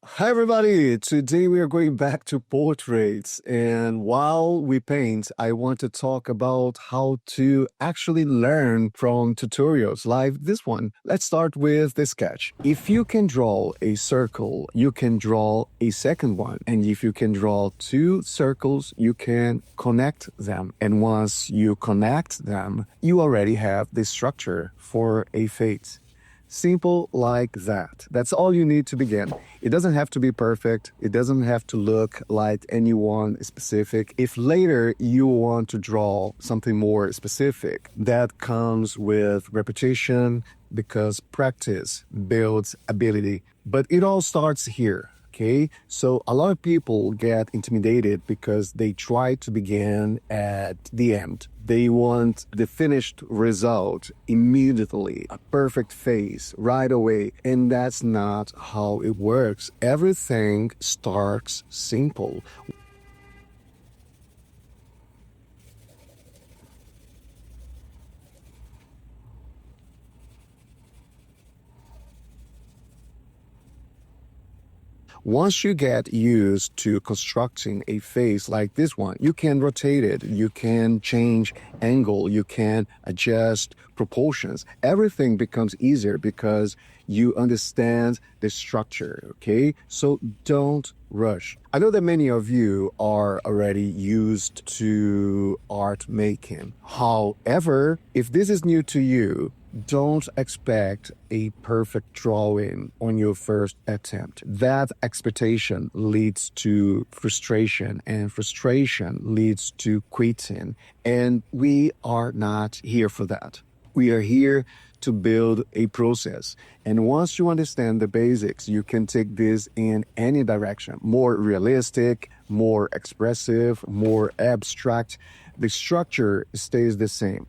Hi, everybody. Today we are going back to portraits. And while we paint, I want to talk about how to actually learn from tutorials like this one. Let's start with the sketch. If you can draw a circle, you can draw a second one. And if you can draw two circles, you can connect them. And once you connect them, you already have the structure for a face. Simple like that. That's all you need to begin. It doesn't have to be perfect. It doesn't have to look like anyone specific. If later you want to draw something more specific, that comes with repetition because practice builds ability. But it all starts here. Okay, so a lot of people get intimidated because they try to begin at the end. They want the finished result immediately, a perfect face right away. And that's not how it works. Everything starts simple. Once you get used to constructing a face like this one, you can rotate it, you can change angle, you can adjust proportions. Everything becomes easier because you understand the structure, okay? So don't rush. I know that many of you are already used to art making. However, if this is new to you, don't expect a perfect drawing on your first attempt. That expectation leads to frustration, and frustration leads to quitting. And we are not here for that. We are here to build a process. And once you understand the basics, you can take this in any direction. More realistic, more expressive, more abstract. The structure stays the same.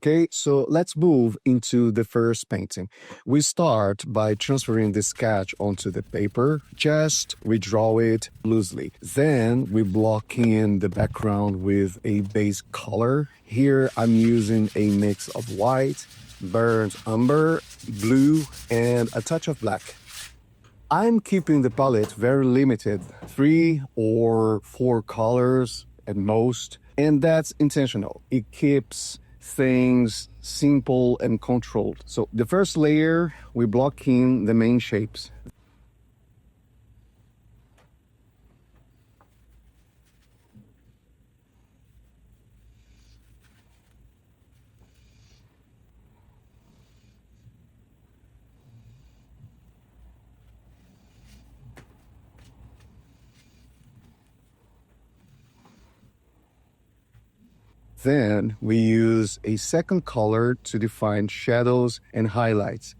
Okay, so let's move into the first painting. We start by transferring the sketch onto the paper. Just redraw it loosely. Then we block in the background with a base color. Here I'm using a mix of white, burnt umber, blue, and a touch of black. I'm keeping the palette very limited, 3 or 4 colors at most, and that's intentional. It keeps things simple and controlled. So the first layer, we block in the main shapes. Then we use a second color to define shadows and highlights.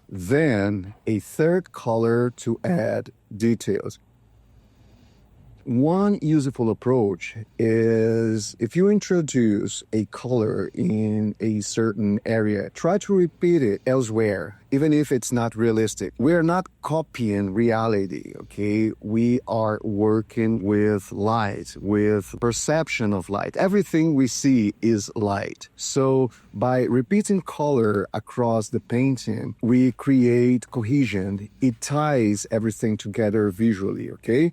Then a third color to add details. One useful approach is if you introduce a color in a certain area, try to repeat it elsewhere, even if it's not realistic. We're not copying reality, okay? We are working with light, with perception of light. Everything we see is light. So by repeating color across the painting, we create cohesion. It ties everything together visually, okay?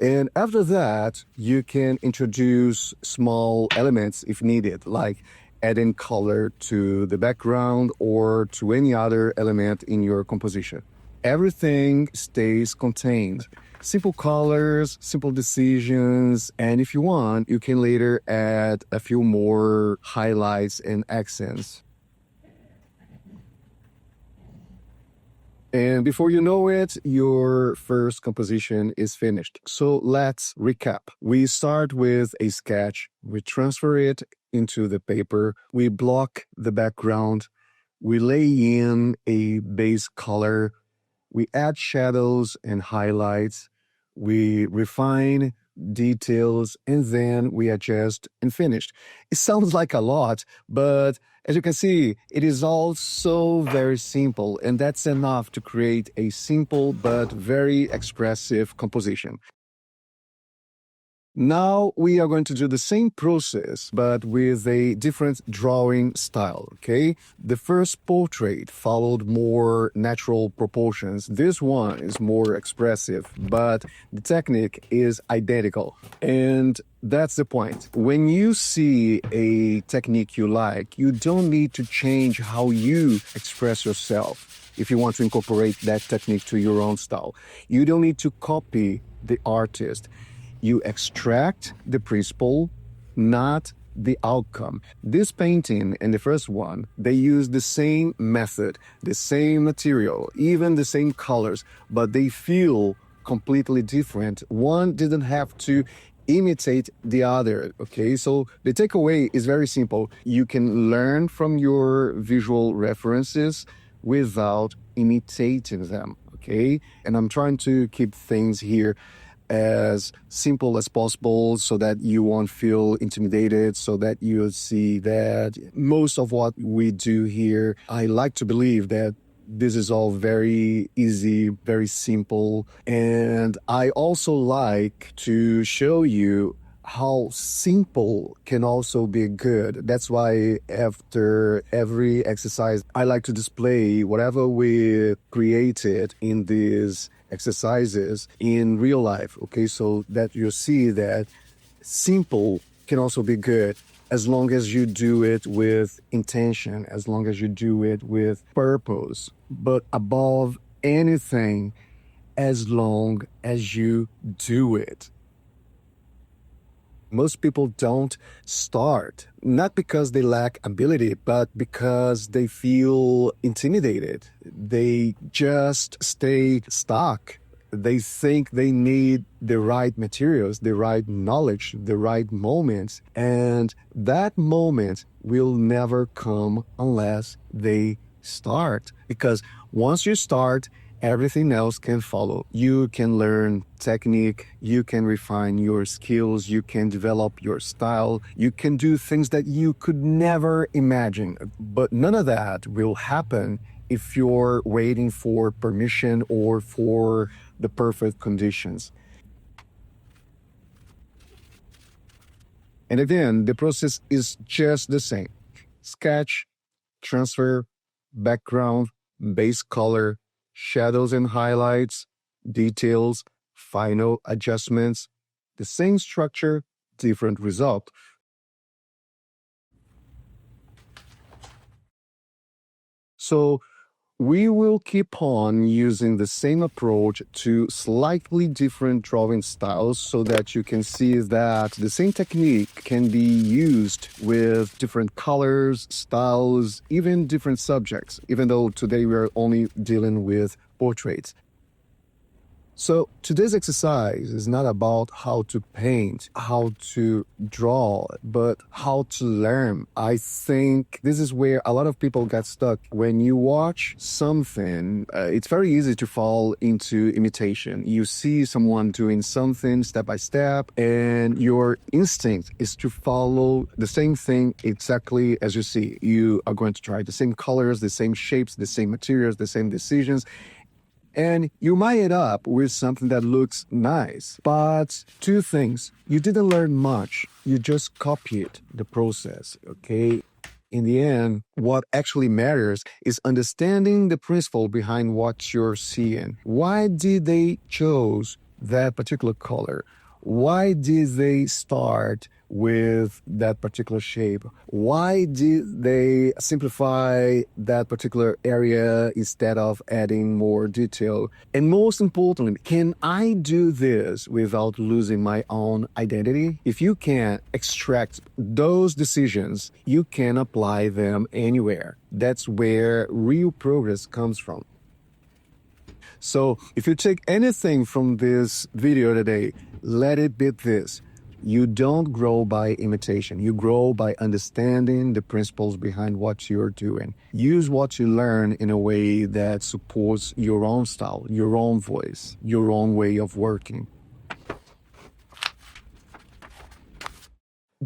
And after that, you can introduce small elements if needed, like adding color to the background or to any other element in your composition. Everything stays contained. Simple colors, simple decisions, and if you want, you can later add a few more highlights and accents. And before you know it, your first composition is finished. So let's recap. We start with a sketch, we transfer it into the paper, we block the background, we lay in a base color, we add shadows and highlights, we refine details, and then we adjust and finish. It sounds like a lot, but as you can see, it is all so very simple, and that's enough to create a simple but very expressive composition. Now we are going to do the same process, but with a different drawing style, okay? The first portrait followed more natural proportions. This one is more expressive, but the technique is identical. And that's the point. When you see a technique you like, you don't need to change how you express yourself if you want to incorporate that technique to your own style. You don't need to copy the artist. You extract the principle, not the outcome. This painting and the first one, they use the same method, the same material, even the same colors, but they feel completely different. One didn't have to imitate the other, okay? So the takeaway is very simple. You can learn from your visual references without imitating them, okay? And I'm trying to keep things here as simple as possible so that you won't feel intimidated, so that you'll see that most of what we do here, I like to believe that this is all very easy, very simple. And I also like to show you how simple can also be good. That's why after every exercise, I like to display whatever we created in these exercises in real life, okay? So that you see that simple can also be good as long as you do it with intention, as long as you do it with purpose. But above anything, as long as you do it. Most people don't start, not because they lack ability, but because they feel intimidated. They just stay stuck. They think they need the right materials, the right knowledge, the right moments. And that moment will never come unless they start. Because once you start, everything else can follow. You can learn technique, you can refine your skills, you can develop your style, you can do things that you could never imagine. But none of that will happen if you're waiting for permission or for the perfect conditions. And again, the process is just the same. Sketch, transfer, background, base color, shadows and highlights, details, final adjustments, the same structure, different result. So we will keep on using the same approach to slightly different drawing styles so that you can see that the same technique can be used with different colors, styles, even different subjects, even though today we're only dealing with portraits. So today's exercise is not about how to paint, how to draw, but how to learn. I think this is where a lot of people get stuck. When you watch something, it's very easy to fall into imitation. You see someone doing something step by step, and your instinct is to follow the same thing exactly as you see. You are going to try the same colors, the same shapes, the same materials, the same decisions. And you might end up with something that looks nice. But two things, you didn't learn much. You just copied the process, okay? In the end, what actually matters is understanding the principle behind what you're seeing. Why did they choose that particular color? Why did they start with that particular shape? Why did they simplify that particular area instead of adding more detail? And most importantly, can I do this without losing my own identity? If you can extract those decisions, you can apply them anywhere. That's where real progress comes from. So if you take anything from this video today, let it be this. You don't grow by imitation. You grow by understanding the principles behind what you're doing. Use what you learn in a way that supports your own style, your own voice, your own way of working.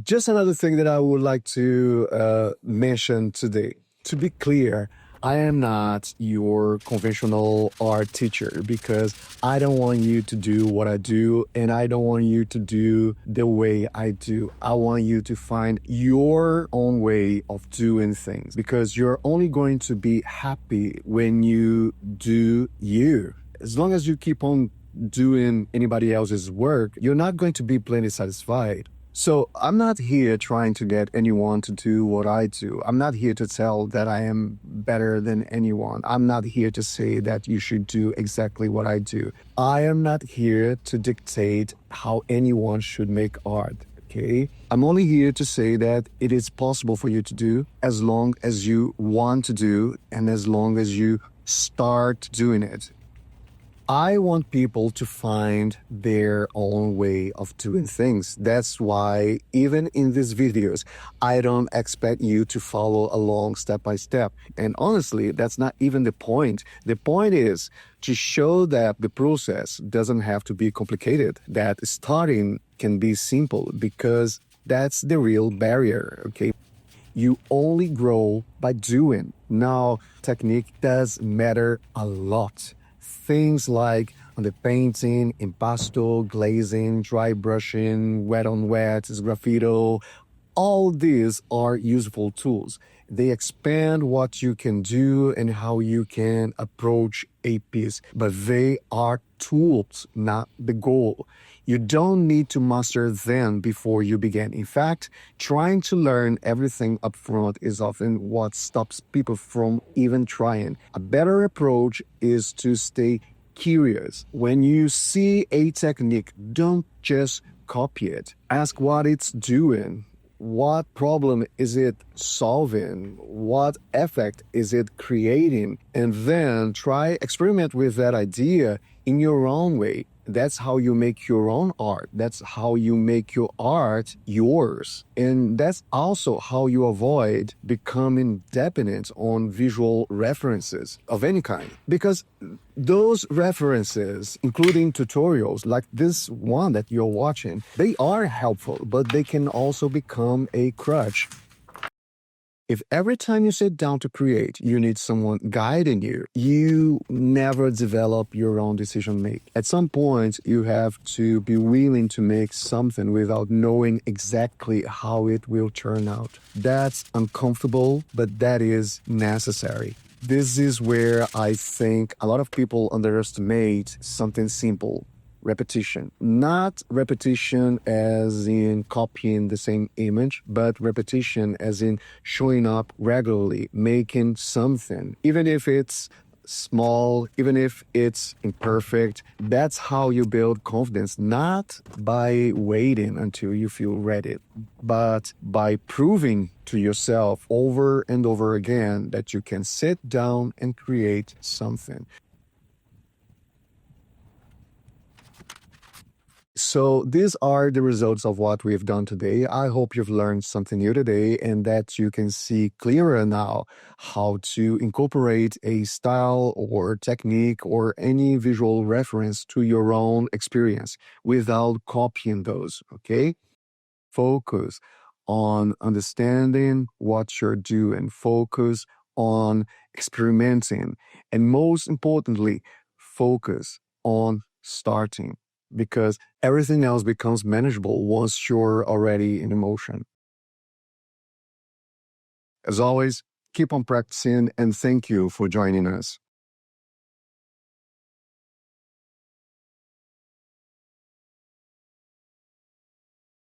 Just another thing that I would like to mention today. To be clear, I am not your conventional art teacher because I don't want you to do what I do and I don't want you to do the way I do. I want you to find your own way of doing things because you're only going to be happy when you do you. As long as you keep on doing anybody else's work, you're not going to be plenty satisfied. So I'm not here trying to get anyone to do what I do. I'm not here to tell that I am better than anyone. I'm not here to say that you should do exactly what I do. I am not here to dictate how anyone should make art. Okay? I'm only here to say that it is possible for you to do as long as you want to do and as long as you start doing it. I want people to find their own way of doing things. That's why even in these videos, I don't expect you to follow along step by step. And honestly, that's not even the point. The point is to show that the process doesn't have to be complicated, that starting can be simple because that's the real barrier, okay? You only grow by doing. Now, technique does matter a lot. Things like on the painting, impasto, glazing, dry brushing, wet on wet, graffito, all these are useful tools. They expand what you can do and how you can approach a piece, but they are tools, not the goal. You don't need to master them before you begin. In fact, trying to learn everything up front is often what stops people from even trying. A better approach is to stay curious. When you see a technique, don't just copy it. Ask what it's doing. What problem is it solving? What effect is it creating? And then try experiment with that idea in your own way. That's how you make your own art. That's how you make your art yours. And that's also how you avoid becoming dependent on visual references of any kind. Because those references, including tutorials like this one that you're watching, they are helpful, but they can also become a crutch. If every time you sit down to create, you need someone guiding you, you never develop your own decision making. At some point, you have to be willing to make something without knowing exactly how it will turn out. That's uncomfortable, but that is necessary. This is where I think a lot of people underestimate something simple. Repetition. Not repetition as in copying the same image, but repetition as in showing up regularly, making something. Even if it's small, even if it's imperfect, that's how you build confidence, not by waiting until you feel ready, but by proving to yourself over and over again that you can sit down and create something. So these are the results of what we've done today. I hope you've learned something new today and that you can see clearer now how to incorporate a style or technique or any visual reference to your own experience without copying those, okay? Focus on understanding what you're doing. Focus on experimenting. And most importantly, focus on starting because everything else becomes manageable once you're already in motion. As always, keep on practicing and thank you for joining us.